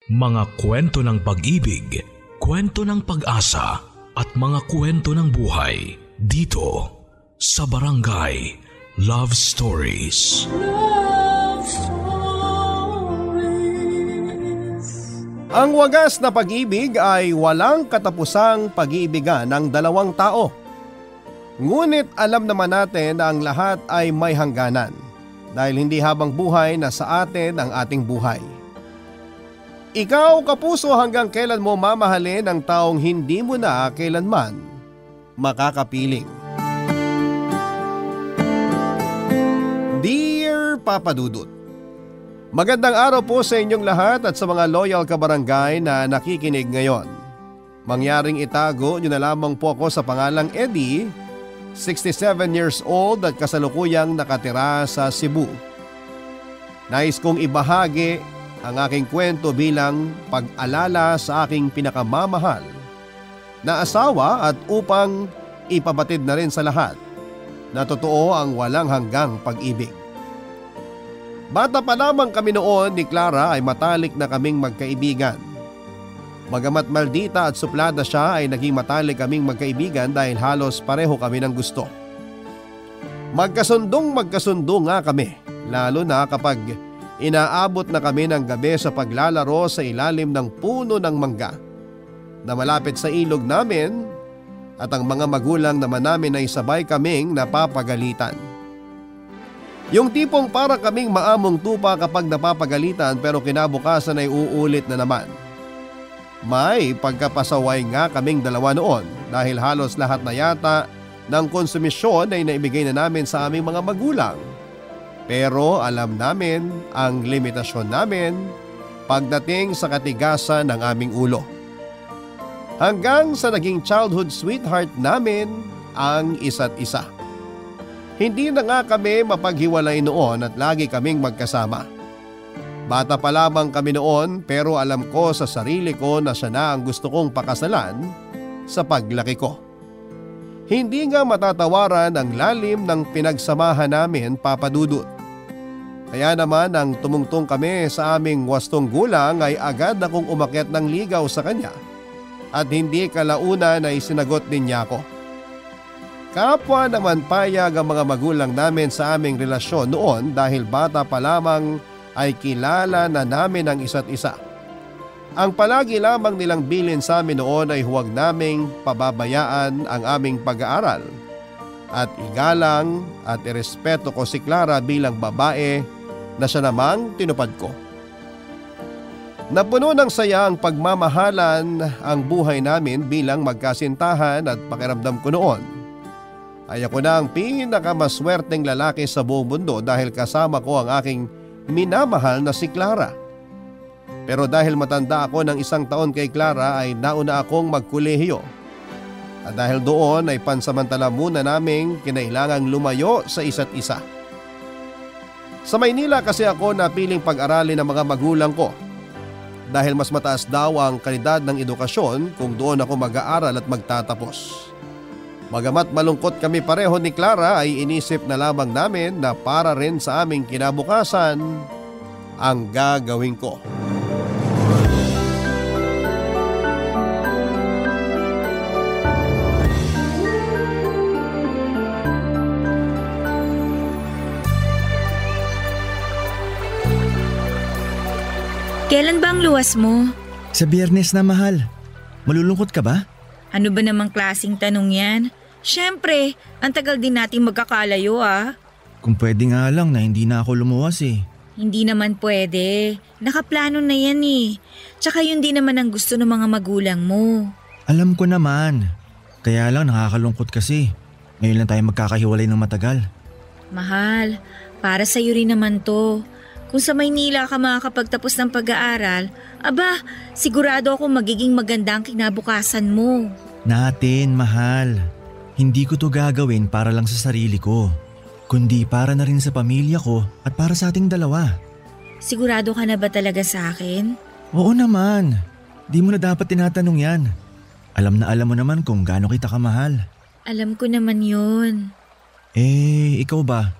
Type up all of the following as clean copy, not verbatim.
Mga kwento ng pag-ibig, kwento ng pag-asa at mga kwento ng buhay dito sa Barangay Love Stories. Love Stories. Ang wagas na pag-ibig ay walang katapusang pag-iibigan ng dalawang tao. Ngunit alam naman natin na ang lahat ay may hangganan dahil hindi habang buhay na sa atin ang ating buhay. Ikaw, kapuso, hanggang kailan mo mamahalin ang taong hindi mo na kailanman makakapiling? Dear Papa Dudut, magandang araw po sa inyong lahat at sa mga loyal kabarangay na nakikinig ngayon. Mangyaring itago nyo na lamang po ako sa pangalang Eddie, 67 years old at kasalukuyang nakatira sa Cebu. Nais kong ibahagi ang aking kwento bilang pag-alala sa aking pinakamamahal na asawa at upang ipabatid na rin sa lahat na totoo ang walang hanggang pag-ibig. Bata pa lamang kami noon ni Clara ay matalik na kaming magkaibigan. Bagamat maldita at suplada siya ay naging matalik kaming magkaibigan dahil halos pareho kami ng gusto. Magkasundo nga kami, lalo na kapag inaabot na kami ng gabi sa paglalaro sa ilalim ng puno ng mangga na malapit sa ilog namin at ang mga magulang naman namin ay sabay kaming napapagalitan. Yung tipong para kaming maamong tupa kapag napapagalitan pero kinabukasan ay uulit na naman. May pagkapasaway nga kaming dalawa noon dahil halos lahat na yata ng konsumisyon ay naibigay na namin sa aming mga magulang. Pero alam namin ang limitasyon namin pagdating sa katigasan ng aming ulo. Hanggang sa naging childhood sweetheart namin ang isa't isa. Hindi na nga kami mapaghiwalay noon at lagi kaming magkasama. Bata pa lamang kami noon pero alam ko sa sarili ko na siya na ang gusto kong pakasalan sa paglaki ko. Hindi nga matatawaran ang lalim ng pinagsamahan namin, Papa Dudut. Kaya naman nang tumungtong kami sa aming wastong gulang ay agad akong umakyat ng ligaw sa kanya at hindi kalaunan ay sinagot din niya ako. Kapwa naman payag ang mga magulang namin sa aming relasyon noon dahil bata pa lamang ay kilala na namin ang isa't isa. Ang palagi lamang nilang bilin sa amin noon ay huwag naming pababayaan ang aming pag-aaral at igalang at irespeto ko si Clara bilang babae na siya namang tinupad ko. Napuno ng saya ang pagmamahalan ang buhay namin bilang magkasintahan at pakiramdam ko noon ay ako na ang pinakamaswerteng lalaki sa buong mundo dahil kasama ko ang aking minamahal na si Clara. Pero dahil matanda ako ng 1 taon kay Clara ay nauna akong magkolehiyo. At dahil doon ay pansamantala muna naming kinailangang lumayo sa isa't isa. Sa Maynila kasi ako napiling pag-aralin ng mga magulang ko. Dahil mas mataas daw ang kalidad ng edukasyon kung doon ako mag-aaral at magtatapos. Bagamat malungkot kami pareho ni Clara ay inisip na lamang namin na para rin sa aming kinabukasan ang gagawin ko. Kailan ba ang luwas mo? Sa Biyernes na, mahal. Malulungkot ka ba? Ano ba namang klaseng tanong yan? Siyempre, ang tagal din nating magkakalayo ah. Kung pwede nga lang na hindi na ako lumuwas eh. Hindi naman pwede. Nakaplano na yan eh. Tsaka yun din naman ang gusto ng mga magulang mo. Alam ko naman. Kaya lang nakakalungkot kasi. Ngayon lang tayo magkakahiwalay ng matagal. Mahal, para sa'yo rin naman to. Kung sa Maynila ka makakapagtapos ng pag-aaral, aba, sigurado ako magiging maganda ang kinabukasan mo. Natin, mahal. Hindi ko to gagawin para lang sa sarili ko, kundi para na rin sa pamilya ko at para sa ating dalawa. Sigurado ka na ba talaga sa akin? Oo naman. Di mo na dapat tinatanong yan. Alam na alam mo naman kung gaano kita kamahal. Alam ko naman yun. Ikaw ba?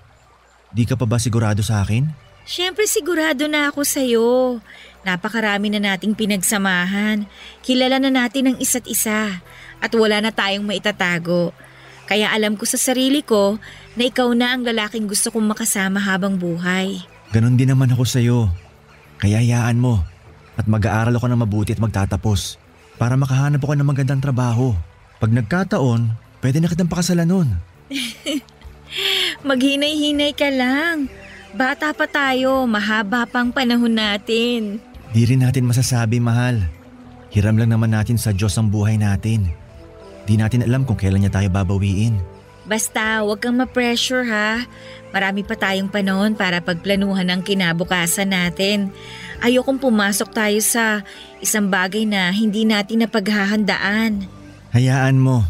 Di ka pa ba sigurado sa akin? Siyempre sigurado na ako sa'yo. Napakarami na nating pinagsamahan. Kilala na natin ang isa't isa at wala na tayong maitatago. Kaya alam ko sa sarili ko na ikaw na ang lalaking gusto kong makasama habang buhay. Ganon din naman ako sa'yo. Kaya hayaan mo at mag-aaral ako ng mabuti at magtatapos para makahanap ako ng magandang trabaho. Pag nagkataon, pwede na kitang pakasalan nun. Maghinay-hinay ka lang. Bata pa tayo, mahaba pang panahon natin. Di rin natin masasabi, mahal. Hiram lang naman natin sa Diyos ang buhay natin. Di natin alam kung kailan niya tayo babawiin. Basta huwag kang ma-pressure ha. Marami pa tayong panahon para pagplanuhan ang kinabukasan natin. Ayokong pumasok tayo sa isang bagay na hindi natin napaghahandaan. Hayaan mo.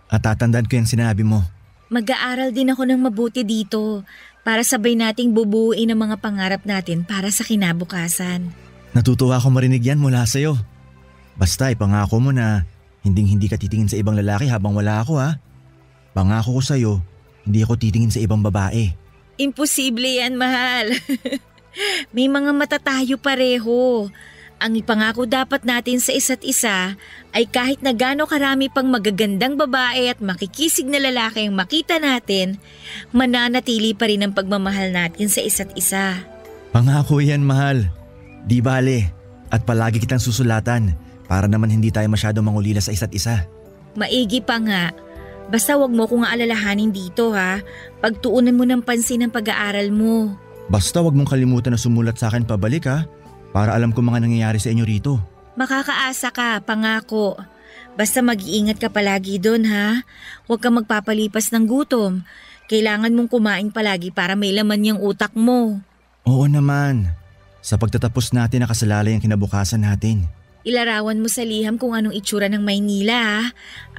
At tatandaan ko yung sinabi mo. Mag-aaral din ako ng mabuti dito para sabay nating bubuuin ang mga pangarap natin para sa kinabukasan. Natutuwa ako marinig yan mula sa'yo. Basta ipangako mo na hindi ka titingin sa ibang lalaki habang wala ako ha. Pangako ko sa'yo, hindi ako titingin sa ibang babae. Imposible yan, mahal. May mga mata tayo pareho. Ang ipangako dapat natin sa isa't isa ay kahit na gaano karami pang magagandang babae at makikisig na lalaki ang makita natin, mananatili pa rin ang pagmamahal natin sa isa't isa. Pangako yan, mahal. Di bale, at palagi kitang susulatan para naman hindi tayo masyado mangulila sa isa't isa. Maigi pa nga. Basta wag mo kong aalalahanin dito ha. Pagtuunan mo ng pansin ang pag-aaral mo. Basta wag mong kalimutan na sumulat sa akin pabalik ha, para alam ko mga nangyayari sa inyo rito. Makakaasa ka, pangako. Basta mag-iingat ka palagi doon ha. Huwag kang magpapalipas ng gutom. Kailangan mong kumain palagi para may laman yung utak mo. Oo naman. Sa pagtatapos natin nakasalalay ang kinabukasan natin. Ilarawan mo sa liham kung anong itsura ng Maynila ha.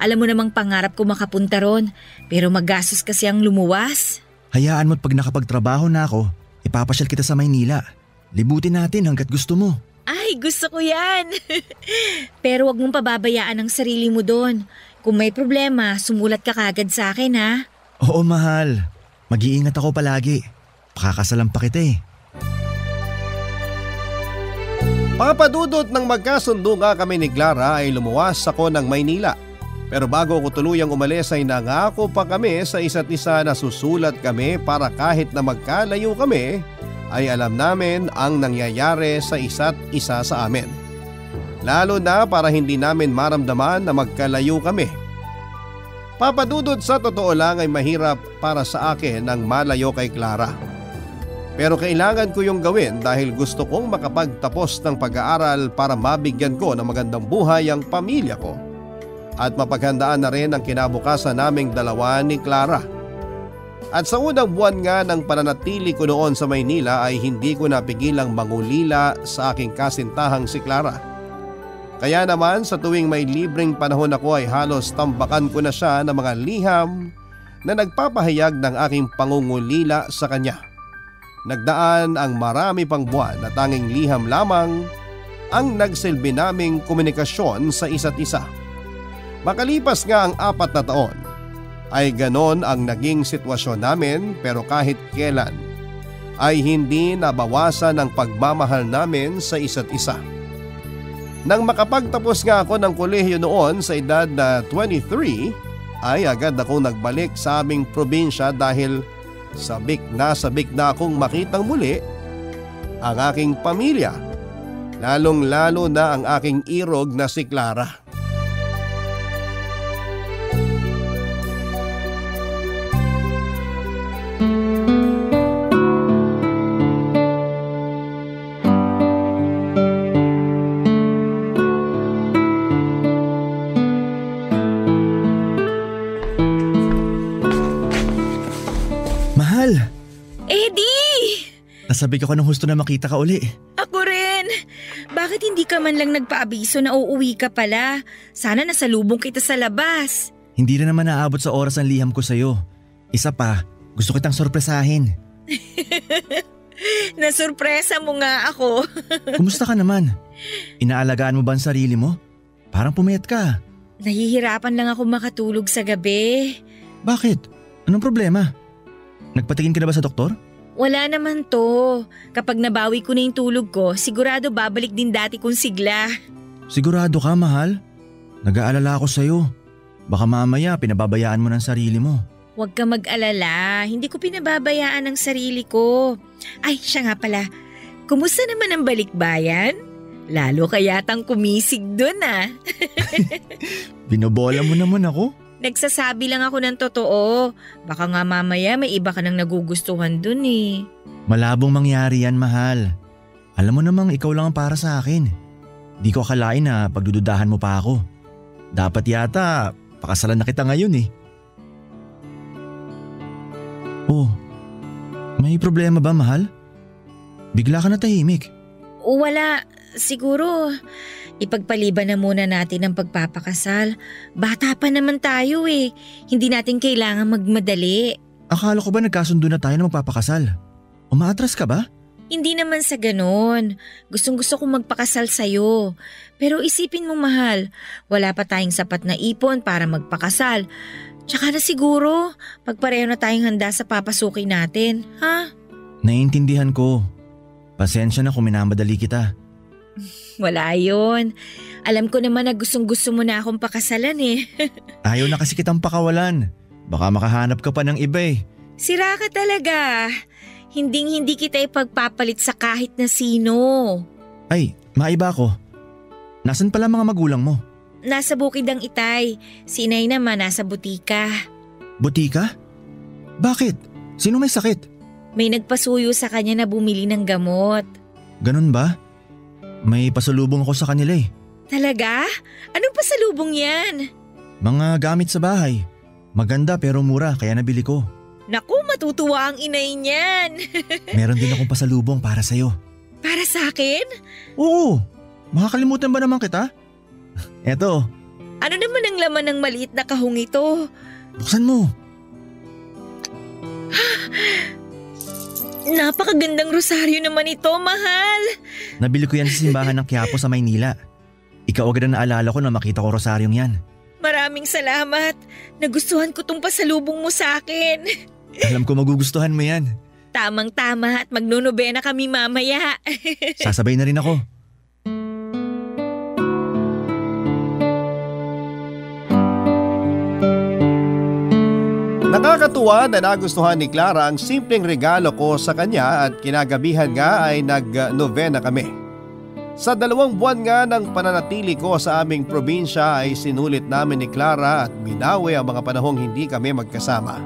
Alam mo namang pangarap ko makapunta ron, pero magastos kasi ang lumuwas. Hayaan mo't pag nakapagtrabaho na ako, ipapasyal kita sa Maynila. Libutin natin hanggat gusto mo. Ay, gusto ko yan. Pero wag mong pababayaan ang sarili mo doon. Kung may problema, sumulat ka kagad sa akin ha. Oo mahal, mag-iingat ako palagi. Pakakasalan pa kita eh. Papadudot ng magkasundo nga kami ni Clara ay lumuwas ako ng Maynila. Pero bago ko tuluyang umalis ay nangako pa kami sa isa't isa na susulat kami para kahit na magkalayo kami ay alam namin ang nangyayari sa isa't isa sa amin. Lalo na para hindi namin maramdaman na magkalayo kami. Papadudot sa totoo lang ay mahirap para sa akin ang malayo kay Clara. Pero kailangan ko yung gawin dahil gusto kong makapagtapos ng pag-aaral para mabigyan ko ng magandang buhay ang pamilya ko at mapaghandaan na rin ang kinabukasan naming dalawa ni Clara. At sa unang buwan nga ng pananatili ko noon sa Maynila ay hindi ko napigilang mangulila sa aking kasintahang si Clara. Kaya naman sa tuwing may libreng panahon ako ay halos tambakan ko na siya ng mga liham na nagpapahayag ng aking pangungulila sa kanya. Nagdaan ang marami pang buwan na tanging liham lamang ang nagsilbi naming komunikasyon sa isa't isa. Makalipas nga ang 4 na taon, ay ganon ang naging sitwasyon namin pero kahit kailan ay hindi nabawasan ang pagmamahal namin sa isa't isa. Nang makapagtapos nga ako ng kolehiyo noon sa edad na 23, ay agad akong nagbalik sa aming probinsya dahil sabik na akong makitang muli ang aking pamilya, lalong-lalo na ang aking irog na si Clara. Nasabik ako ng husto na makita ka uli. Ako rin. Bakit hindi ka man lang nagpaabiso na uuwi ka pala? Sana nasalubong kita sa labas. Hindi na naman naabot sa oras ang liham ko sa'yo. Isa pa, gusto kitang sorpresahin. Nasurpresa mo nga ako. Kumusta ka naman? Inaalagaan mo ba ang sarili mo? Parang pumayat ka. Nahihirapan lang ako makatulog sa gabi. Bakit? Anong problema? Nagpatingin ka na ba sa doktor? Wala naman to. Kapag nabawi ko na yung tulog ko, sigurado babalik din dati kong sigla. Sigurado ka, mahal? Nag-aalala ako sa'yo. Baka mamaya pinababayaan mo ng sarili mo. Huwag ka mag-alala, hindi ko pinababayaan ang sarili ko. Ay, siya nga pala. Kumusta naman ang balikbayan? Lalo kayatang kumisig dun ah. Binobola mo naman ako? Nagsasabi lang ako ng totoo. Baka nga mamaya may iba ka nang nagugustuhan dun eh. Malabong mangyari yan, mahal. Alam mo namang ikaw lang ang para sa akin. Di ko akalain na pagdududahan mo pa ako. Dapat yata pakasalan na kita ngayon eh. Oh, may problema ba, mahal? Bigla ka na tahimik. Wala, siguro ipagpaliban na muna natin ang pagpapakasal. Bata pa naman tayo eh. Hindi natin kailangan magmadali. Akala ko ba nagkasundo na tayo na magpapakasal? Umaatras ka ba? Hindi naman sa ganon. Gustong-gusto kong magpakasal sa'yo. Pero isipin mo, mahal, wala pa tayong sapat na ipon para magpakasal. Tsaka na siguro, pagpareho na tayong handa sa papasukin natin, ha? Naiintindihan ko. Pasensya na kung minamadali kita. Wala yun. Alam ko naman na gustong-gusto mo na akong pakasalan eh. Ayaw na kasi kitang pakawalan. Baka makahanap ka pa ng iba eh. Sira ka talaga. Hinding-hindi kita ipagpapalit sa kahit na sino. Ay, maiba ako. Nasaan pala mga magulang mo? Nasa bukid ang Itay. Si Inay naman nasa butika. Butika? Bakit? Sino may sakit? May nagpasuyo sa kanya na bumili ng gamot. Ganun ba? May pasalubong ako sa kanila eh. Talaga? Anong pasalubong yan? Mga gamit sa bahay. Maganda pero mura kaya nabili ko. Naku, matutuwa ang inay niyan. Meron din akong pasalubong para sa'yo. Para sa akin? Oo, makakalimutan ba naman kita? Eto. Ano naman ang laman ng maliit na kahong ito? Buksan mo. Napakagandang rosaryo naman ito, mahal. Nabili ko yan sa simbahan ng Quiapo sa Maynila. Ikaw agad na naalala ko na makita ko rosaryong yan. Maraming salamat. Nagustuhan ko tong pasalubong mo sa akin. Alam ko magugustuhan mo yan. Tamang-tama at magnonobena kami mamaya. Sasabay na rin ako. Nakakatuwa na nagustuhan ni Clara ang simpleng regalo ko sa kanya at kinagabihan nga ay nag-novena kami. Sa 2 buwan nga ng pananatili ko sa aming probinsya ay sinulit namin ni Clara at binawi ang mga panahong hindi kami magkasama.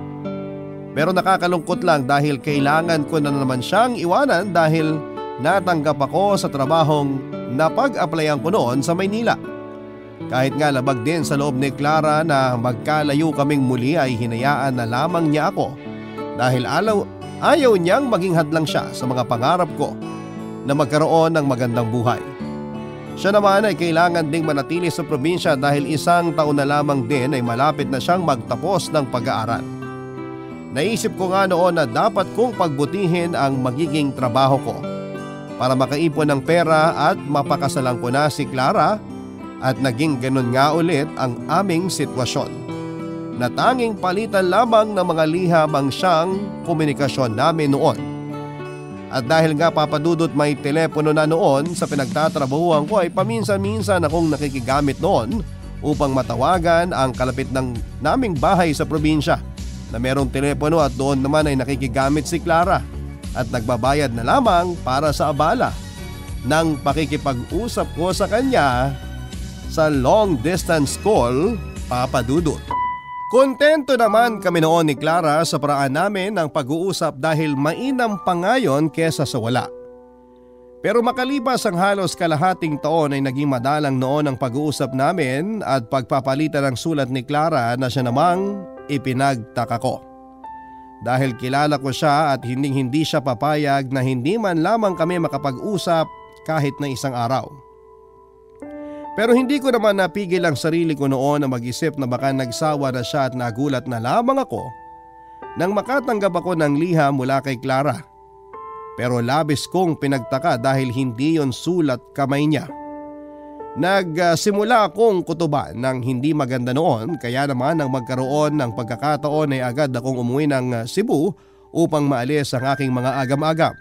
Pero nakakalungkot lang dahil kailangan ko na naman siyang iwanan dahil natanggap ako sa trabahong napag-applyan ko noon sa Maynila. Kahit nga labag din sa loob ni Clara na magkalayo kaming muli ay hinayaan na lamang niya ako dahil ayaw niyang maging hadlang siya sa mga pangarap ko na magkaroon ng magandang buhay. Siya naman ay kailangan ding manatili sa probinsya dahil 1 taon na lamang din ay malapit na siyang magtapos ng pag-aaral. Naisip ko nga noon na dapat kong pagbutihin ang magiging trabaho ko para makaipon ng pera at mapakasalan ko na si Clara at naging ganun nga ulit ang aming sitwasyon. Na tanging palitan lamang ng mga liham ang siyang komunikasyon namin noon. At dahil nga papadudot may telepono na noon sa pinagtatrabahuan ko ay paminsan-minsan akong nakikigamit noon upang matawagan ang kalapit ng naming bahay sa probinsya na merong telepono at doon naman ay nakikigamit si Clara at nagbabayad na lamang para sa abala ng pakikipag-usap ko sa kanya sa long distance call, papadudot. Kontento naman kami noon ni Clara sa paraan namin ng pag-uusap dahil mainam pa ngayon kesa sa wala. Pero makalipas ang halos kalahating taon ay naging madalang noon ang pag-uusap namin at pagpapalitan ng sulat ni Clara na siya namang ipinagtaka ko. Dahil kilala ko siya at hindi siya papayag na hindi man lamang kami makapag-usap kahit na isang araw. Pero hindi ko naman napigil ang sarili ko noon na mag-isip na baka nagsawa na siya at nagulat na lamang ako nang makatanggap ako ng liham mula kay Clara. Pero labis kong pinagtaka dahil hindi yon sulat kamay niya. Nagsimula akong kutuban ng hindi maganda noon kaya naman nang magkaroon ng pagkakataon ay agad akong umuwi ng Cebu upang maalis ang aking mga agam-agam.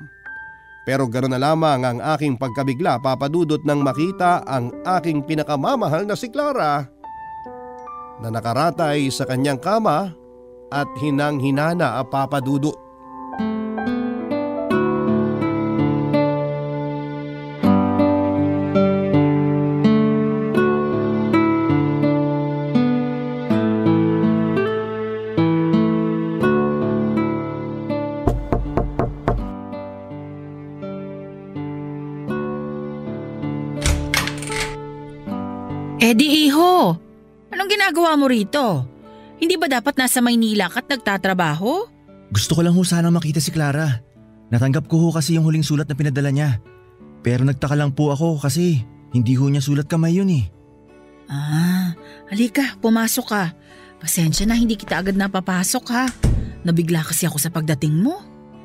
Pero ganoon na lamang ang aking pagkabigla, Papa Dudut, nang makita ang aking pinakamamahal na si Clara na nakaratay sa kanyang kama at hinang-hinana, Papa Dudut. Eddie, iho! Anong ginagawa mo rito? Hindi ba dapat nasa Maynila ka at nagtatrabaho? Gusto ko lang ho sanang makita si Clara. Natanggap ko ho kasi yung huling sulat na pinadala niya. Pero nagtaka lang po ako kasi hindi ho niya sulat kamay yun eh. Halika, pumasok ka. Pasensya na hindi kita agad napapasok ha. Nabigla kasi ako sa pagdating mo.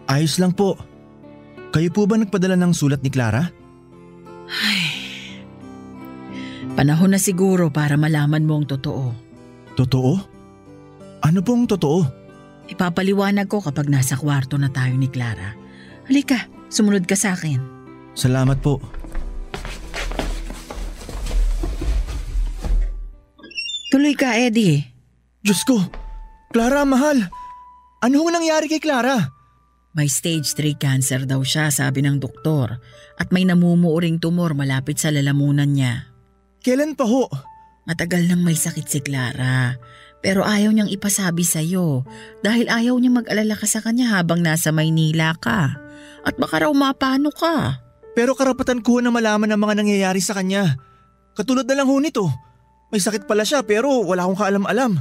Ayos lang po. Kayo po ba nagpadala ng sulat ni Clara? Ay, panahon na siguro para malaman mo ang totoo. Totoo? Ano pong totoo? Ipapaliwanag ko kapag nasa kwarto na tayo ni Clara. Halika, sumunod ka sa akin. Salamat po. Tuloy ka, Eddie. Diyos ko! Clara, mahal! Ano ang nangyari kay Clara? May stage 3 cancer daw siya, sabi ng doktor. At may namumuuring tumor malapit sa lalamunan niya. Kailan pa ho? Matagal nang may sakit si Clara. Pero ayaw niyang ipasabi sa'yo dahil ayaw niya mag-alala ka sa kanya habang nasa Maynila ka. At baka raw mapano ka. Pero karapatan ko na malaman ang mga nangyayari sa kanya. Katulad na lang ho nito. May sakit pala siya pero wala akong kaalam-alam.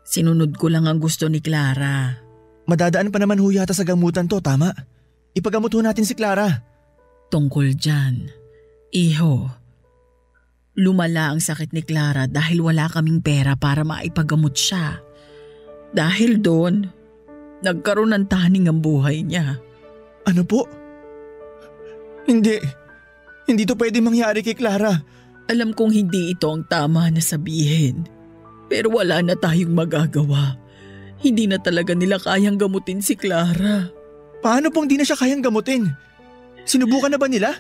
Sinunod ko lang ang gusto ni Clara. Madadaan pa naman ho yata sa gamutan to, tama? Ipagamot ho natin si Clara. Tungkol dyan, iho, lumala ang sakit ni Clara dahil wala kaming pera para maipagamot siya. Dahil doon, nagkaroon ng taning ang buhay niya. Ano po? Hindi to pwede mangyari kay Clara. Alam kong hindi ito ang tama na sabihin. Pero wala na tayong magagawa. Hindi na talaga nila kayang gamutin si Clara. Paano pong di na siya kayang gamutin? Sinubukan na ba nila?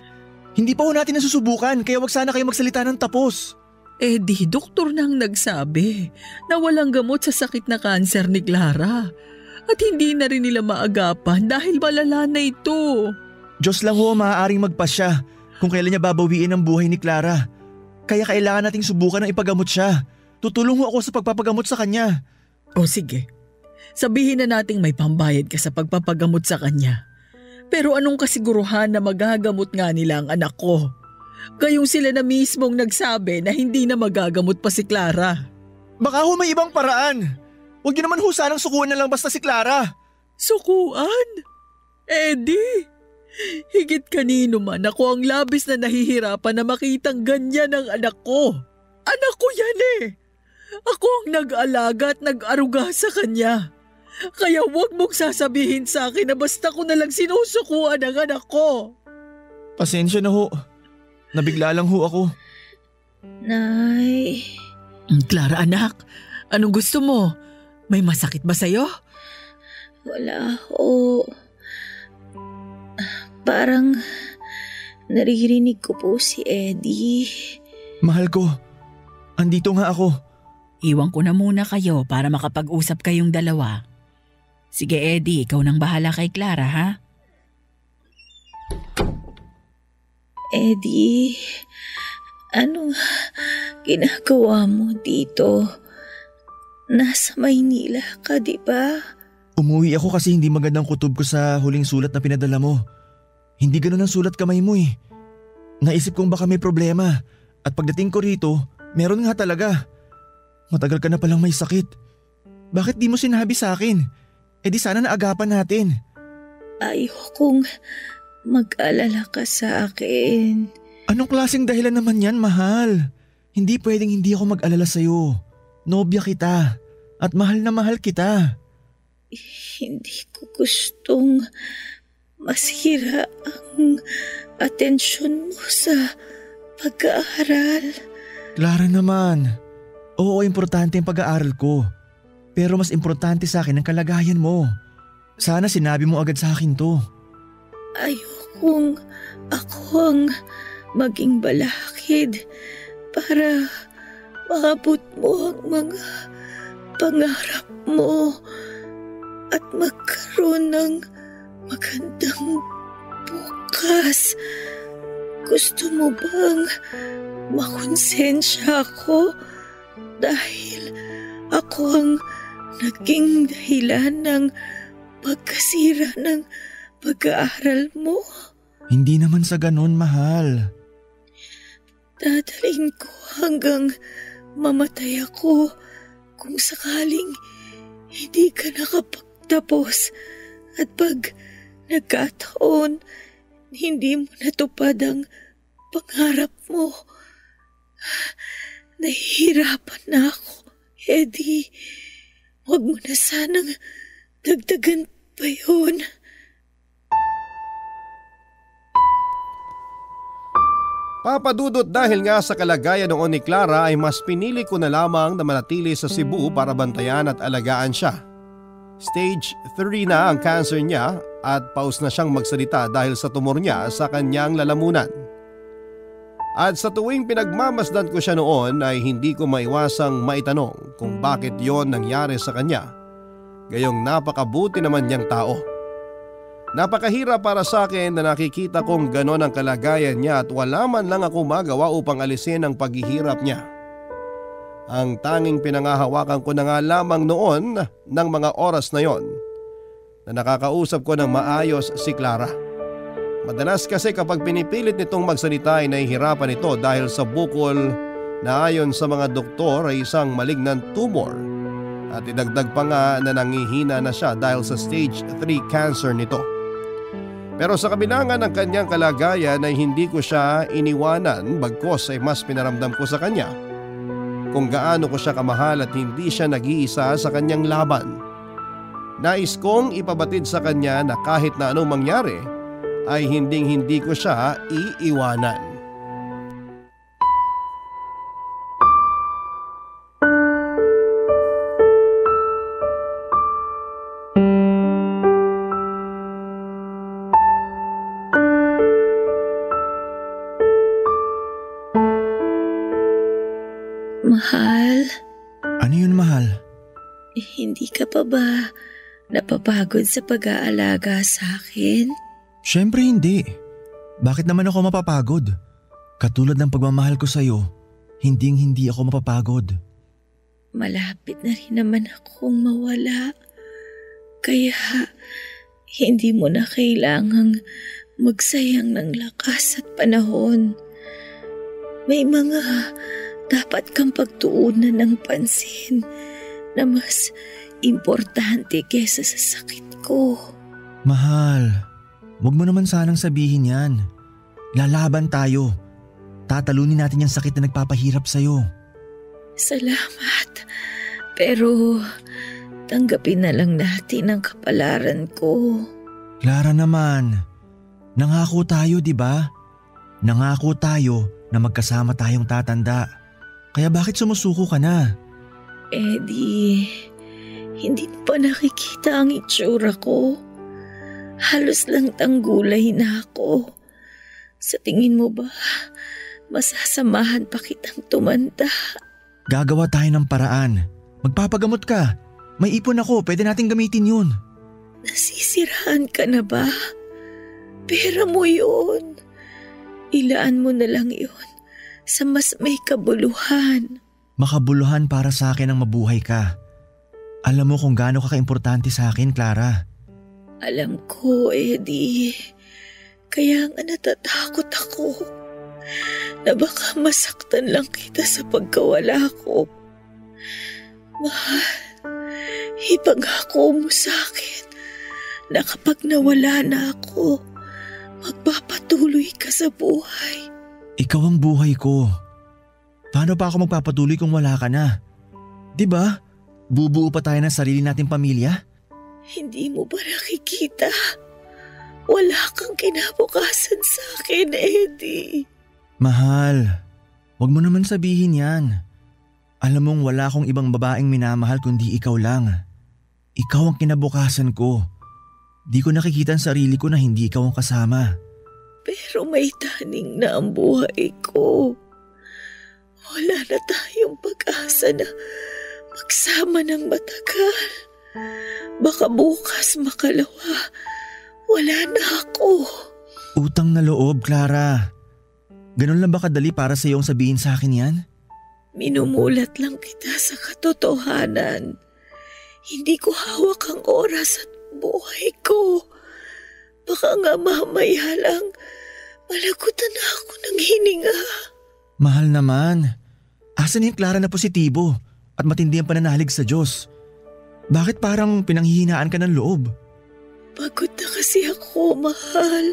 Hindi pa ho natin nasusubukan kaya wag sana kayo magsalita ng tapos. Di doktor na ang nagsabi na walang gamot sa sakit na kanser ni Clara. At hindi na rin nila maagapan dahil malala na ito. Diyos lang ho maaaring magpasya kung kailan niya babawiin ang buhay ni Clara. Kaya kailangan nating subukan ng ipagamot siya. Tutulong ho ako sa pagpapagamot sa kanya. O sige, sabihin na nating may pambayad ka sa pagpapagamot sa kanya. Pero anong kasiguruhan na magagamot nga nila ang anak ko? Gayong sila na mismong nagsabi na hindi na magagamot pa si Clara. Baka ho may ibang paraan. Huwag niyo naman ho sanang sukuan na lang basta si Clara. Sukuan? Eddie, higit kanino man ako ang labis na nahihirapan na makitang ganyan ang anak ko. Anak ko yan eh. Ako ang nag-alaga at nag-aruga sa kanya. Kaya huwag mong sasabihin sa akin na basta ko na lang sinusukuan ang anak ko. Pasensya na ho. Nabigla lang ho ako. Nay. Clara anak, anong gusto mo? May masakit ba sa'yo? Wala ho. Parang naririnig ko po si Eddie. Mahal ko, andito nga ako. Iwan ko na muna kayo para makapag-usap kayong dalawa. Sige Eddie, ikaw nang bahala kay Clara ha? Eddie, anong ginagawa mo dito? Nasa Maynila ka, di ba? Umuwi ako kasi hindi magandang kutob ko sa huling sulat na pinadala mo. Hindi ganun ang sulat kamay mo eh. Naisip kong baka may problema at pagdating ko rito, meron nga talaga. Matagal ka na palang may sakit. Bakit di mo sinabi sa akin? Di sana naagapan natin. Ayokong mag-alala ka sa akin. Anong klaseng dahilan naman yan, mahal? Hindi pwedeng hindi ako mag-alala sa'yo. Nobya kita at mahal na mahal kita. Hindi ko gustong masira ang atensyon mo sa pag-aaral. Clara naman. Oo, importante ang pag-aaral ko. Pero mas importante sa akin ang kalagayan mo. Sana sinabi mo agad sa akin to. Ayokong ako ang maging balakid para maabot mo ang mga pangarap mo at magkaroon ng magandang bukas. Gusto mo bang makonsensya ako dahil ako ang naging dahilan ng pagkasira ng pag-aaral mo? Hindi naman sa ganon, mahal. Dadalhin ko hanggang mamatay ako kung sakaling hindi ka nakapagtapos at pag nagkataon hindi mo natupad ang pangarap mo. Nahihirapan na ako, Eddie. Huwag mo na sanang dagdagan pa yun. Papadudot dahil nga sa kalagayan noon ni Clara ay mas pinili ko na lamang na manatili sa Cebu para bantayan at alagaan siya. Stage 3 na ang cancer niya at paus na siyang magsalita dahil sa tumor niya sa kanyang lalamunan. At sa tuwing pinagmamasdan ko siya noon ay hindi ko maiwasang maitanong kung bakit yon nangyari sa kanya. Gayong napakabuti naman niyang tao. Napakahirap para sa akin na nakikita kong ganon ang kalagayan niya at wala man lang ako magawa upang alisin ang paghihirap niya. Ang tanging pinangahawakan ko na nga lamang noon ng mga oras na yon na nakakausap ko ng maayos si Clara. Madalas kasi kapag pinipilit nitong magsalita ay nahihirapan ito dahil sa bukol na ayon sa mga doktor ay isang malignant tumor at idagdag pa nga na nangihina na siya dahil sa stage 3 cancer nito. Pero sa kabila nga ng kanyang kalagayan ay hindi ko siya iniwanan bagkos ay mas pinaramdam ko sa kanya kung gaano ko siya kamahal at hindi siya nag-iisa sa kanyang laban. Nais kong ipabatid sa kanya na kahit na anong mangyari ay hindi ko siya iiwanan. Mahal? Ano yun, mahal? Hindi ka pa ba napapagod sa pag-aalaga sa akin? Siyempre hindi. Bakit naman ako mapapagod? Katulad ng pagmamahal ko sa'yo, hindi ako mapapagod. Malapit na rin naman akong mawala. Kaya hindi mo na kailangang magsayang ng lakas at panahon. May mga dapat kang pagtuunan ng pansin na mas importante kesa sa sakit ko. Mahal, wag mo naman sanang sabihin yan. Lalaban tayo. Tatalunin natin yung sakit na nagpapahirap sa'yo. Salamat. Pero tanggapin na lang natin ang kapalaran ko. Clara naman, nangako tayo, di ba? Nangako tayo na magkasama tayong tatanda. Kaya bakit sumusuko ka na? Eddie, hindi mo pa nakikita ang itsura ko? Halos lang tanggulay na ako. Sa tingin mo ba, masasamahan pa kitang tumanda? Gagawa tayo ng paraan. Magpapagamot ka. May ipon ako, pwede natin gamitin yun. Nasisiraan ka na ba? Pera mo yun. Ilaan mo na lang yun sa mas may kabuluhan. Makabuluhan para sa akin ang mabuhay ka. Alam mo kung gaano ka kaimportante sa akin, Clara. Alam ko, Eddie. Kaya nga natatakot ako na baka masaktan lang kita sa pagkawala ko. Mahal, ipangako mo sa akin na kapag nawala na ako, magpapatuloy ka sa buhay. Ikaw ang buhay ko. Paano pa ako magpapatuloy kung wala ka na? 'Di ba? Bubuo pa tayo ng sarili nating pamilya? Hindi mo ba nakikita? Wala kang kinabukasan sa akin, Eddie. Mahal, wag mo naman sabihin yan. Alam mong wala akong ibang babaeng minamahal kundi ikaw lang. Ikaw ang kinabukasan ko. Di ko nakikita ang sarili ko na hindi ikaw ang kasama. Pero may taning na ang buhay ko. Wala na tayong pag-asa na magsama ng matagal. Baka bukas makalawa, wala na ako. Utang na loob, Clara. Ganun lang ba kadali para sa iyong sabihin sa akin yan? Minumulat lang kita sa katotohanan. Hindi ko hawak ang oras at buhay ko. Baka nga mamaya lang, malagutan na ako ng hininga. Mahal naman. Asan yung Clara na positibo at matindi ang pananalig sa Diyos? Bakit parang pinanghihinaan ka ng loob? Pagod na kasi ako, mahal.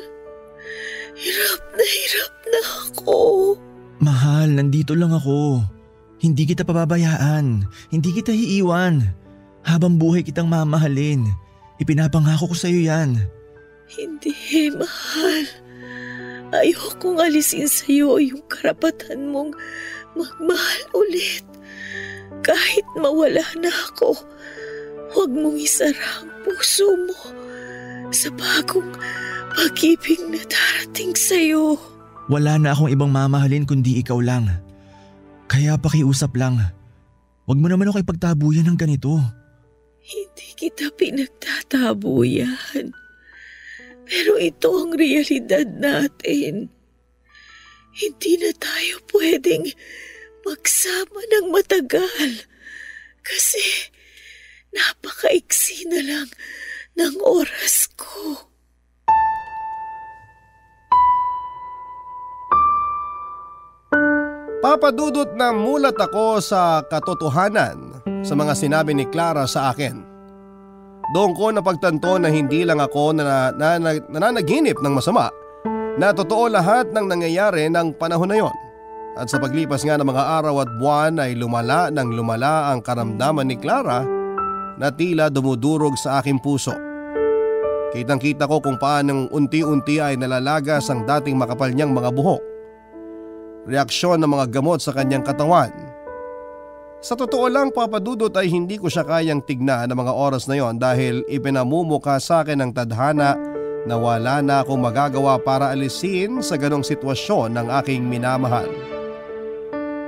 Hirap na ako. Mahal, nandito lang ako. Hindi kita pababayaan. Hindi kita iiwan. Habang buhay kitang mamahalin. Ipinapangako ko sa iyo yan. Hindi, mahal. Ayokong alisin sa iyo yung karapatan mong magmahal ulit. Kahit mawala na ako, huwag mong isara ang puso mo sa bagong pag-ibig na darating sa iyo. Wala na akong ibang mamahalin kundi ikaw lang. Kaya pakiusap lang. Huwag mo naman ako ipagtabuyan ng ganito. Hindi kita pinagtatabuyan. Pero ito ang realidad natin. Hindi na tayo pwedeng magsama ng matagal. Kasi napakaiksi na lang ng oras ko. Papadudot na mulat ako sa katotohanan sa mga sinabi ni Clara sa akin. Doon ko napagtanto na hindi lang ako nananaginip ng masama, na totoo lahat ng nangyayari ng panahon na yon. At sa paglipas nga ng mga araw at buwan ay lumala ang karamdaman ni Clara na tila dumudurog sa aking puso. Kitang-kita ko kung paanong unti-unti ay nalalagas ang dating makapal niyang mga buhok. Reaksyon ng mga gamot sa kanyang katawan. Sa totoo lang, Papadudot, ay hindi ko siya kayang tignan ng mga oras na yon dahil ipinamumukha sa akin ng tadhana na wala na akong magagawa para alisin sa ganong sitwasyon ng aking minamahal.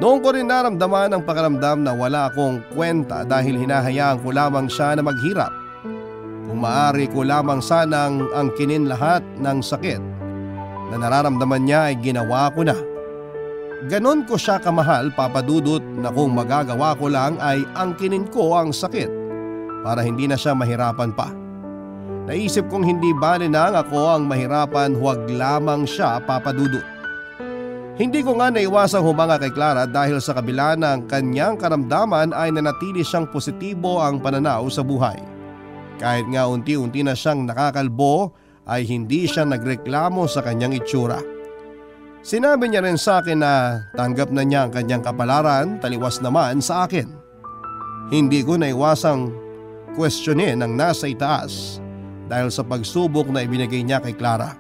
Noong ko rin naramdaman ang pakiramdam na wala akong kwenta dahil hinahayaan ko lamang siya na maghirap. Kung maaari ko lamang sanang angkinin lahat ng sakit na nararamdaman niya ay ginawa ko na. Ganon ko siya kamahal, Papadudot, na kung magagawa ko lang ay angkinin ko ang sakit para hindi na siya mahirapan pa. Naisip kong hindi bali nang ako ang mahirapan, huwag lamang siya, Papadudot. Hindi ko nga naiwasang humanga kay Clara dahil sa kabila ng kanyang karamdaman ay nanatili siyang positibo ang pananaw sa buhay. Kahit nga unti-unti na siyang nakakalbo ay hindi siya nagreklamo sa kanyang itsura. Sinabi niya rin sa akin na tanggap na niya ang kanyang kapalaran, taliwas naman sa akin. Hindi ko naiwasang questionin ang nasa itaas dahil sa pagsubok na ibinigay niya kay Clara.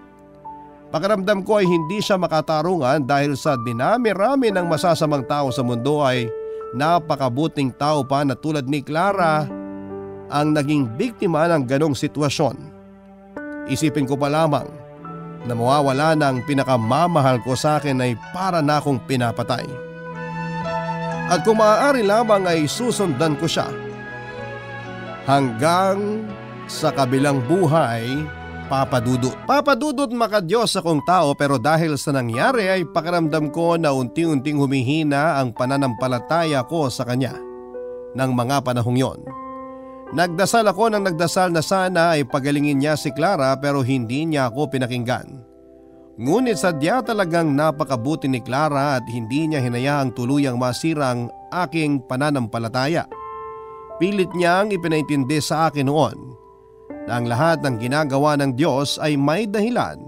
Pakiramdam ko ay hindi siya makatarungan dahil sa dinami-rami ng masasamang tao sa mundo ay napakabuting tao pa na tulad ni Clara ang naging biktima ng ganong sitwasyon. Isipin ko pa lamang na mawawala ng pinakamamahal ko sa akin ay para na akong pinapatay. At kung maaari lamang ay susundan ko siya hanggang sa kabilang buhay, Papadudot. Papadudot, makadiyos akong tao, pero dahil sa nangyari ay pakiramdam ko na unti-unting humihina ang pananampalataya ko sa kanya ng mga panahong yon. Nagdasal ako ng nagdasal na sana ay pagalingin niya si Clara pero hindi niya ako pinakinggan. Ngunit sadya talagang napakabuti ni Clara at hindi niya hinayaang tuluyang masira ang aking pananampalataya. Pilit niyang ipinaintindi sa akin noon na ang lahat ng ginagawa ng Diyos ay may dahilan,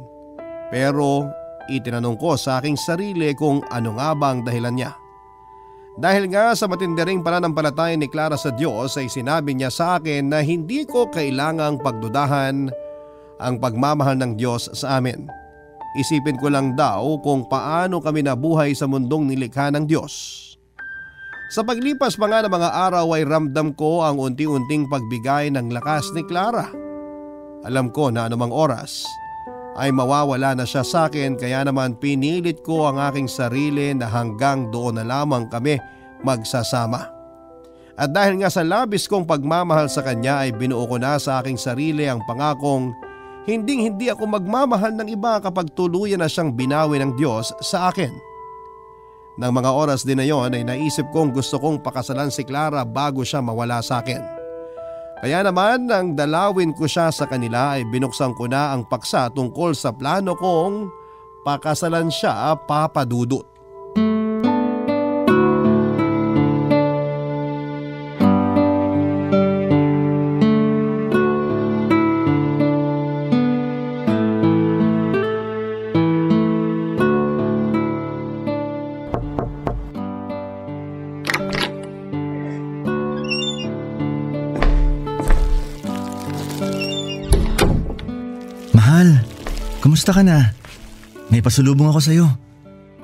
pero itinanong ko sa aking sarili kung ano nga ba ang dahilan niya. Dahil nga sa matindiring pananampalataya ni Clara sa Diyos ay sinabi niya sa akin na hindi ko kailangang pagdudahan ang pagmamahal ng Diyos sa amin. Isipin ko lang daw kung paano kami nabuhay sa mundong nilikha ng Diyos. Sa paglipas pa nga ng mga araw ay ramdam ko ang unti-unting pagbigay ng lakas ni Clara. Alam ko na anumang oras ay mawawala na siya sa akin, kaya naman pinilit ko ang aking sarili na hanggang doon na lamang kami magsasama. At dahil nga sa labis kong pagmamahal sa kanya ay binuo ko na sa aking sarili ang pangakong hindi ako magmamahal ng iba kapag tuluyan na siyang binawi ng Diyos sa akin. Nang mga oras din na yon ay naisip kong gusto kong pakasalan si Clara bago siya mawala sa akin. Kaya naman nang dalawin ko siya sa kanila ay binuksan ko na ang paksa tungkol sa plano kong pakasalan siya, Papa Dudut. Mahal, kumusta ka na? May pasulubong ako sa'yo.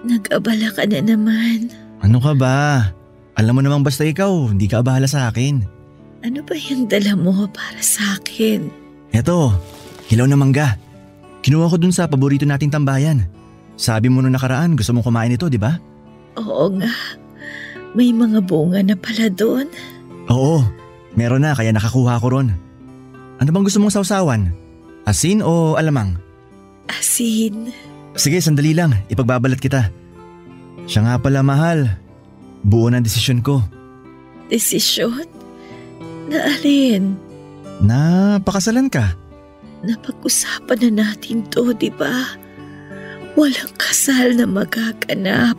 Nag-abala ka na naman. Ano ka ba? Alam mo namang basta ikaw, hindi ka abala sa akin. Ano ba yung dala mo para sa akin? Eto, hilaw na mangga. Kinuha ko dun sa paborito nating tambayan. Sabi mo nung nakaraan gusto mong kumain ito, di ba? Oo nga. May mga bunga na pala doon. Oo, meron na kaya nakakuha ko ron. Ano bang gusto mong sausawan? Asin o alamang? Asin. Sige, sandali lang. Ipagbabalat kita. Siya nga pala, mahal. Buo na desisyon ko. Desisyon? Na alin? Na pakasalan ka. Napag-usapan na natin to, di ba? Walang kasal na magaganap.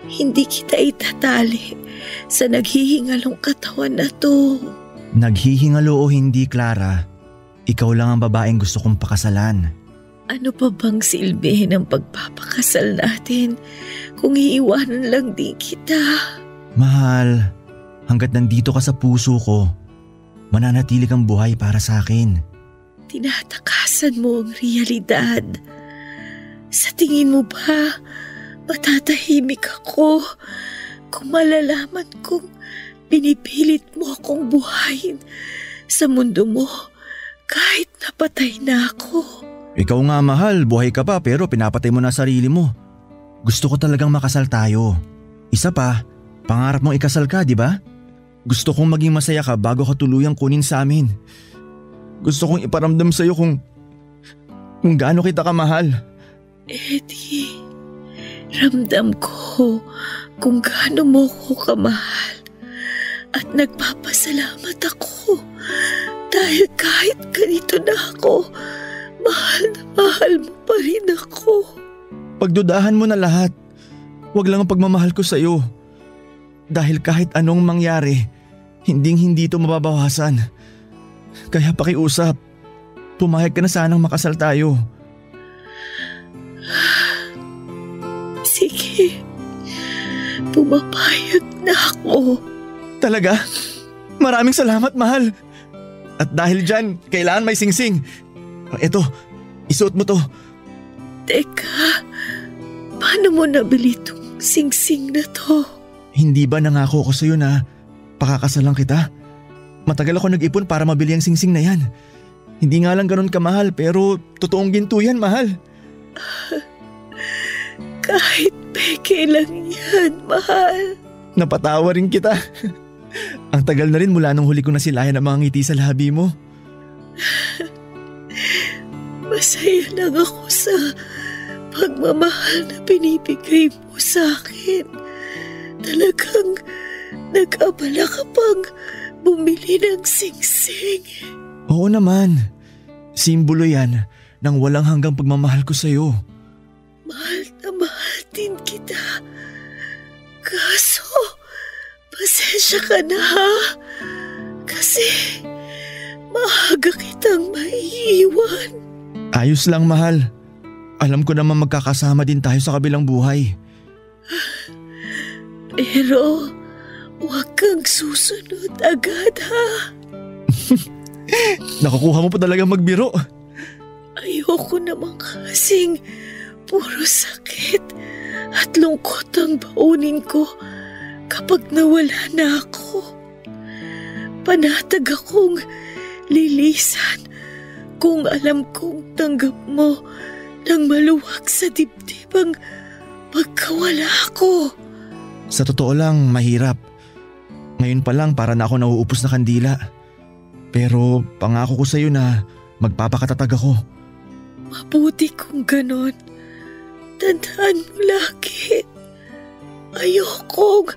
Hindi kita itatali sa naghihingalong katawan na to. Naghihingalo o hindi, Clara, ikaw lang ang babaeng gusto kong pakasalan. Ano pa bang silbi ng pagpapakasal natin kung iiwanan lang din kita? Mahal, hanggat nandito ka sa puso ko, mananatili kang buhay para sa akin. Tinatakasan mo ang realidad. Sa tingin mo ba, matatahimik ako kung malalaman kong pinipilit mo akong buhayin sa mundo mo kahit napatay na ako? Ikaw nga, mahal, buhay ka pa pero pinapatay mo na sarili mo. Gusto ko talagang makasal tayo. Isa pa, pangarap mong ikasal ka, di ba? Gusto kong maging masaya ka bago ka tuluyang kunin sa amin. Gusto kong iparamdam sa'yo kung gaano kita kamahal. Eddie, ramdam ko kung gaano mo ko kamahal. At nagpapasalamat ako dahil kahit ganito na ako, mahal na mahal mo pa rin ako. Pagdudahan mo na lahat. Huwag lang ang pagmamahal ko sa'yo. Dahil kahit anong mangyari, hindi ito mababawasan. Kaya pakiusap, pumayag ka na sanang makasal tayo. Sige, pumapayag na ako. Talaga? Maraming salamat, mahal. At dahil dyan, kailangan may singsing. Eto, isuot mo to. Teka, paano mo nabili itong singsing na to? Hindi ba nangako ko sa'yo na pakakasalan kita? Matagal ako nag-ipon para mabili ang singsing na yan. Hindi nga lang ganun kamahal pero totoong ginto yan, mahal. Kahit peke lang yan, mahal. Napatawa rin kita. Ang tagal na rin mula nung huli ko nasilayan ang mga ngiti sa labi mo. Masaya lang ako sa pagmamahal na binibigay mo sa akin. Talagang nag-abala ka pang bumili ng singsing. Oo naman. Simbolo yan ng walang hanggang pagmamahal ko sa'yo. Mahal na mahal din kita. Kaso, pasensya ka na ha? Kasi maaga kitang maiiwan. Ayos lang, mahal. Alam ko naman magkakasama din tayo sa kabilang buhay. Pero huwag kang susunod agad ha. Nakukuha mo pa talaga magbiro. Ayoko naman kasing puro sakit at lungkot ang baunin ko kapag nawala na ako. Panatag akong lilisan Kung alam kong tanggap mo nang maluwag sa dibdib ang pagkawala ko. Sa totoo lang, mahirap. Ngayon pa lang para na ako nauupos na kandila. Pero pangako ko sa iyo na magpapakatatag ako. Mabuti kung ganon. Tandaan mo lagi. Ayokong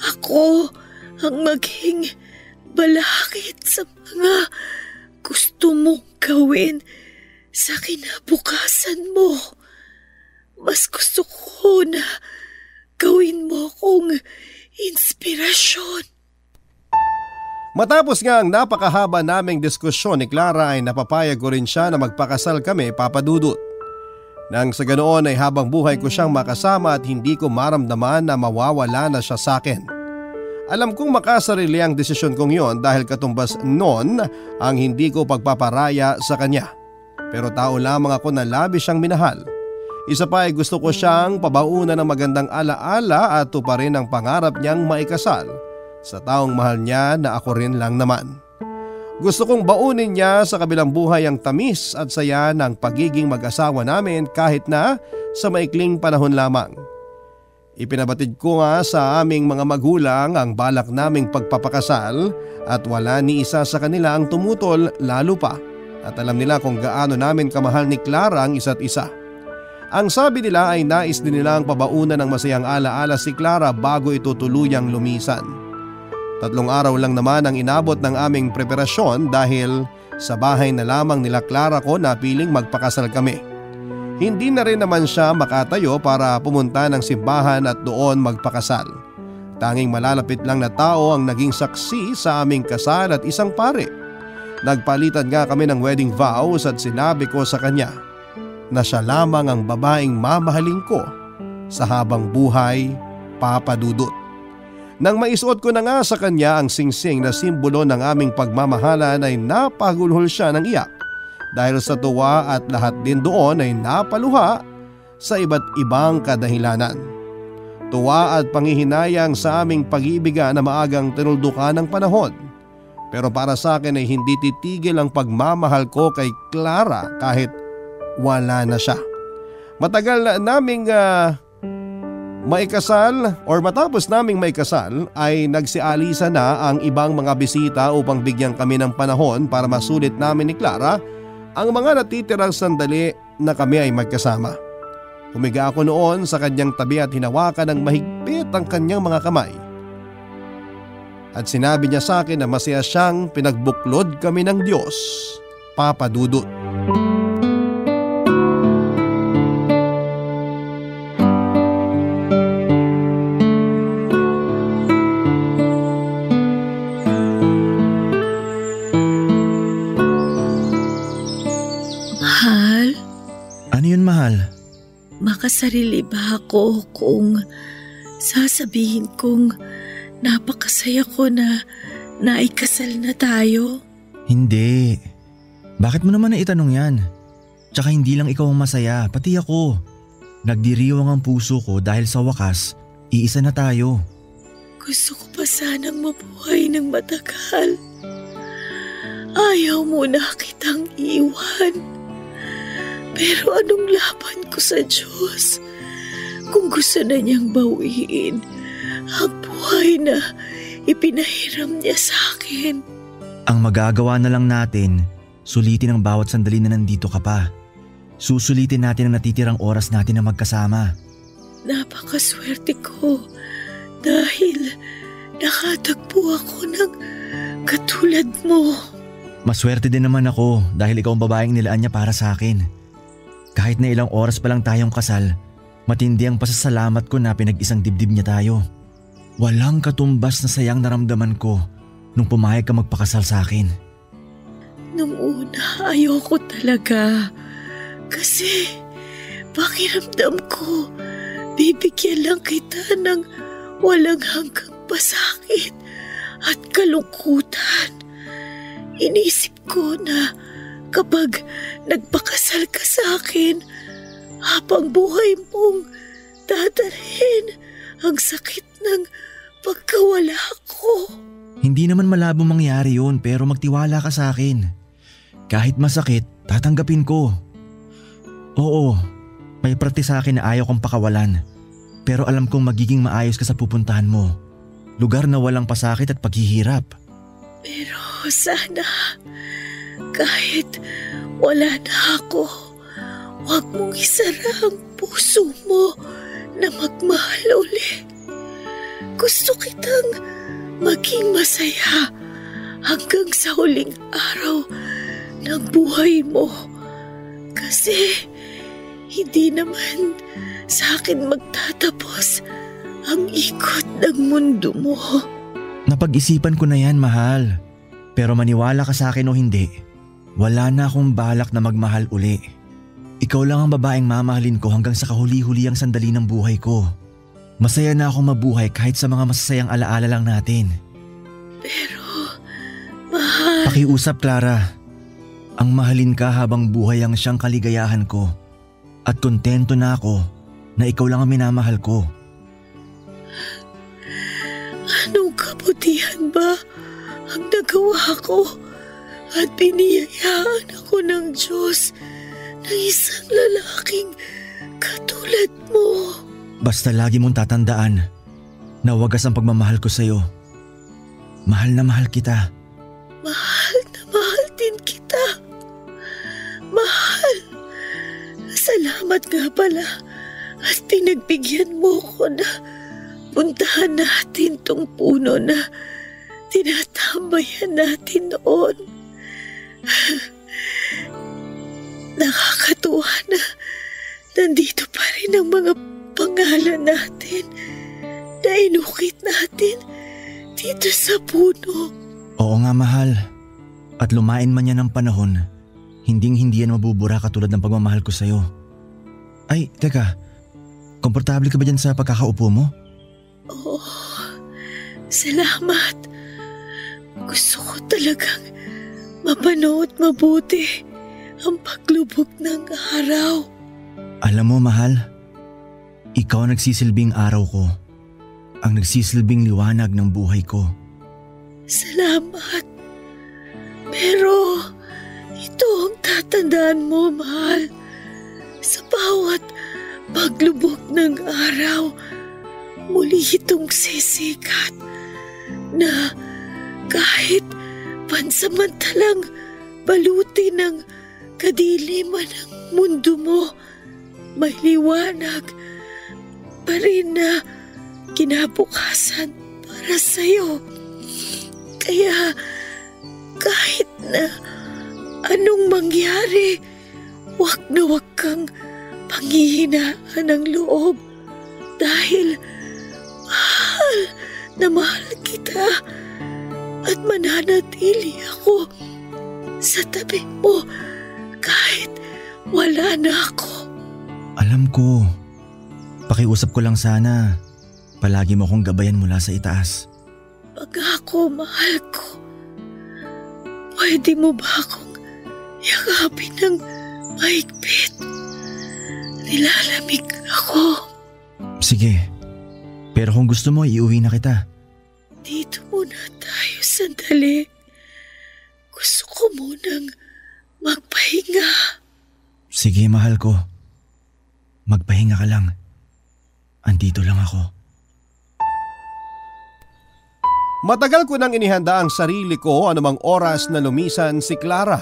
ako ang maging balakid sa mga gusto mong gawin sa kinabukasan mo. Mas gusto ko na gawin mo kong inspirasyon. Matapos nga ang napakahaba naming diskusyon ni Clara ay napapayag ko rin siya na magpakasal kami, Papa Dudut. Nang sa ganoon ay habang buhay ko siyang makasama at hindi ko maramdaman na mawawala na siya sa akin. Alam kong makasarili ang desisyon kong yon dahil katumbas noon ang hindi ko pagpaparaya sa kanya. Pero tao lamang ako na labis siyang minahal. Isa pa ay gusto ko siyang pabaunan ng magandang alaala at tuparin ang pangarap niyang maikasal sa taong mahal niya na ako rin lang naman. Gusto kong baunin niya sa kabilang buhay ang tamis at saya ng pagiging mag-asawa namin kahit na sa maikling panahon lamang. Ipinabatid ko nga sa aming mga magulang ang balak naming pagpapakasal at wala ni isa sa kanila ang tumutol lalo pa at alam nila kung gaano namin kamahal ni Clara ang isa't isa. Ang sabi nila ay nais din nilang pabaunan ng masayang alaala si Clara bago ito tuluyang lumisan. 3 araw lang naman ang inabot ng aming preparasyon dahil sa bahay na lamang nila Clara ko napiling magpakasal kami. Hindi na rin naman siya makatayo para pumunta ng simbahan at doon magpakasal. Tanging malalapit lang na tao ang naging saksi sa aming kasal at isang pare. Nagpalitan nga kami ng wedding vows at sinabi ko sa kanya na siya lamang ang babaeng mamahalin ko sa habang buhay, Papa Dudut. Nang maisuot ko na nga sa kanya ang singsing na simbolo ng aming pagmamahalan ay napagulhol siya ng iyak dahil sa tuwa at lahat din doon ay napaluha sa iba't ibang kadahilanan. Tuwa at panghihinayang sa aming pag-iibigan na maagang tinuldukan ng panahon. Pero para sa akin ay hindi titigil ang pagmamahal ko kay Clara kahit wala na siya. Matagal na naming maikasal or matapos naming maikasal ay nagsialisa na ang ibang mga bisita upang bigyan kami ng panahon para masulit namin ni Clara ang mga natitirang sandali na kami ay magkasama. Humiga ako noon sa kanyang tabi at hinawakan ng mahigpit ang kanyang mga kamay. At sinabi niya sa akin na masaya siyang pinagbuklod kami ng Diyos, Papa Dudut. Makasarili ba ako kung sasabihin kong napakasaya ko na naikasal na tayo? Hindi. Bakit mo naman naitanong yan? Tsaka hindi lang ikaw ang masaya, pati ako. Nagdiriwang ang puso ko dahil sa wakas, iisa na tayo. Gusto ko pa sanang mabuhay ng matagal. Ayaw mo na kitang iwan. Pero anong laban ko sa Diyos kung gusto na niyang bawiin ang buhay na ipinahiram niya sa akin? Ang magagawa na lang natin, sulitin ang bawat sandali na nandito ka pa. Susulitin natin ang natitirang oras natin na magkasama. Napakaswerte ko dahil nakatagpo ako ng katulad mo. Maswerte din naman ako dahil ikaw ang babaeng nilaan niya para sa akin. Kahit na ilang oras pa lang tayong kasal, matindi ang pasasalamat ko na pinag-isang dibdib niya tayo. Walang katumbas na sayang naramdaman ko nung pumayag ka magpakasal sa akin. Nung una, ayoko talaga. Kasi pakiramdam ko, bibigyan lang kita ng walang hanggang pasakit at kalungkutan. Inisip ko na kapag nagpakasal ka sa akin, habang buhay mong dadalhin ang sakit ng pagkawala ko. Hindi naman malabo mangyari yun pero magtiwala ka sa akin. Kahit masakit, tatanggapin ko. Oo, may parte sa akin na ayaw kong pakawalan. Pero alam kong magiging maayos ka sa pupuntahan mo. Lugar na walang pasakit at paghihirap. Pero sana, kahit wala na ako, huwag mong isara ang puso mo na magmahal uli. Gusto kitang maging masaya hanggang sa huling araw ng buhay mo. Kasi hindi naman sa akin magtatapos ang ikot ng mundo mo. Napag-isipan ko na yan, mahal. Pero maniwala ka sa akin o hindi, wala na akong balak na magmahal uli. Ikaw lang ang babaeng mamahalin ko hanggang sa kahuli-huli ang sandali ng buhay ko. Masaya na akong mabuhay kahit sa mga masasayang alaala lang natin. Pero, mahal… Pakiusap, Clara. Ang mahalin ka habang buhay ang siyang kaligayahan ko. At kontento na ako na ikaw lang ang minamahal ko. Anong kabutihan ba ang nagawa ko at biniyayaan ako ng Diyos ng isang lalaking katulad mo? Basta lagi mong tatandaan na wagas ang pagmamahal ko sa'yo. Mahal na mahal kita. Mahal na mahal din kita. Mahal. Salamat nga pala at pinagbigyan mo ko na puntahan natin tong puno na tinatambayan natin noon. Nakakatuwa na nandito pa rin ang mga pangalan natin na inukit natin dito sa puno. Oo nga, mahal. At lumain man yan ng panahon, hinding-hindi yan mabubura katulad ng pagmamahal ko sa'yo. Ay, teka. Komportable ka ba dyan sa pagkakaupo mo? Oo, salamat. Gusto ko talagang mapanood mabuti ang paglubog ng araw. Alam mo, mahal, ikaw ang nagsisilbing araw ko, ang nagsisilbing liwanag ng buhay ko. Salamat. Pero ito ang tatandaan mo, mahal. Sa bawat paglubog ng araw, muli itong sisikat na kahit pansamantalang baluti ng kadiliman ng mundo mo, may liwanag pa rin na kinabukasan para sa'yo. Kaya kahit na anong mangyari, wag kang panghihinaan ng loob dahil mahal na mahal kita at mananatili ako sa tabi mo kahit wala na ako. Alam ko. Pakiusap ko lang sana. Palagi mo akong gabayan mula sa itaas. Pag ako mahal ko, pwede mo ba akong yakapin ng mahigpit? Nilalamig ako. Sige. Pero kung gusto mo, iuwi na kita. Dito muna tayo sandali. Gusto ko munang magpahinga. Sige, mahal ko. Magpahinga ka lang. Andito lang ako. Matagal ko nang inihanda ang sarili ko anumang oras na lumisan si Clara.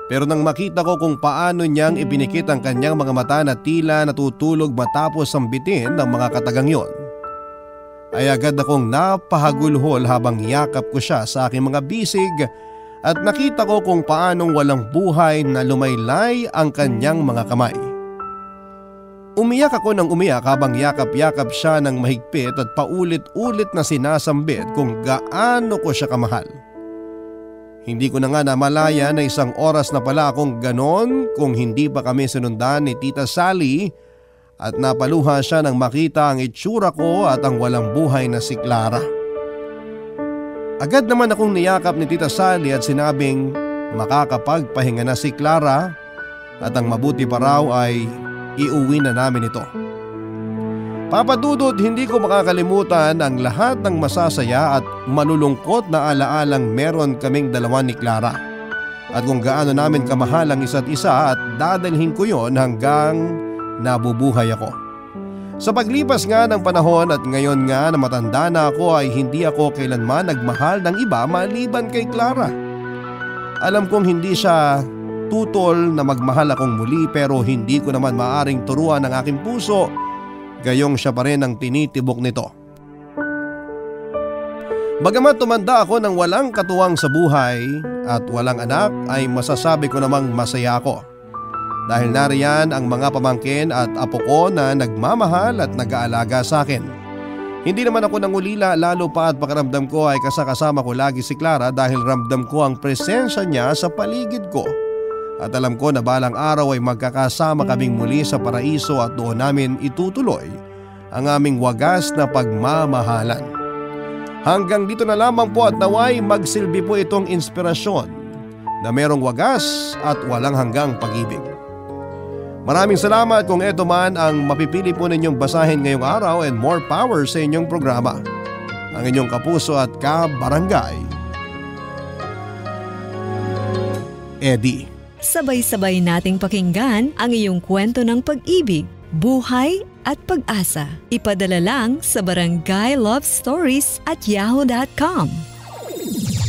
Pero nang makita ko kung paano niyang ibinikit ang kanyang mga mata na tila natutulog matapos ang bitin ng mga katagang yon, ay agad akong napahagulhol habang yakap ko siya sa aking mga bisig at nakita ko kung paanong walang buhay na lumaylay ang kanyang mga kamay. Umiyak ako ng umiyak habang yakap-yakap siya ng mahigpit at paulit-ulit na sinasambit kung gaano ko siya kamahal. Hindi ko na nga namalaya na isang oras na pala akong ganon kung hindi pa kami sinundan ni Tita Sally at napaluha siya nang makita ang itsura ko at ang walang buhay na si Clara. Agad naman akong niyakap ni Tita Sally at sinabing makakapagpahinga na si Clara at ang mabuti pa raw ay iuwi na namin ito. Papa Dudut, hindi ko makakalimutan ang lahat ng masasaya at malulungkot na alaalang meron kaming dalawa ni Clara. at kung gaano namin kamahal ang isa't isa at dadalhin ko yon hanggang nabubuhay ako. Sa paglipas nga ng panahon at ngayon nga na matanda na ako ay hindi ako kailanman nagmahal ng iba maliban kay Clara. Alam kong hindi siya tutol na magmahal akong muli pero hindi ko naman maaring turuan ang aking puso, gayong siya pa rin ang tinitibok nito. Bagamat tumanda ako ng walang katuwang sa buhay at walang anak ay masasabi ko namang masaya ako. Dahil nariyan ang mga pamangkin at apo ko na nagmamahal at nag-aalaga sa akin. Hindi naman ako nangulila lalo pa at pakiramdam ko ay kasama ko lagi si Clara dahil ramdam ko ang presensya niya sa paligid ko. At alam ko na balang araw ay magkakasama kaming muli sa paraiso at doon namin itutuloy ang aming wagas na pagmamahalan. Hanggang dito na lamang po at naway magsilbi po itong inspirasyon na merong wagas at walang hanggang pag-ibig. Maraming salamat kung ito man ang mapipili po ninyong basahin ngayong araw and more power sa inyong programa. Ang inyong kapuso at kabarangay, Eddie. Sabay-sabay nating pakinggan ang iyong kwento ng pag-ibig, buhay at pag-asa. Ipadala lang sa barangaylovestories@yahoo.com.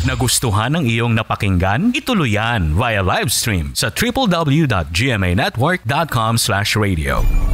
Nagustuhan ng iyong napakinggan? Ituloy yan via live stream sa www.gmanetwork.com/radio.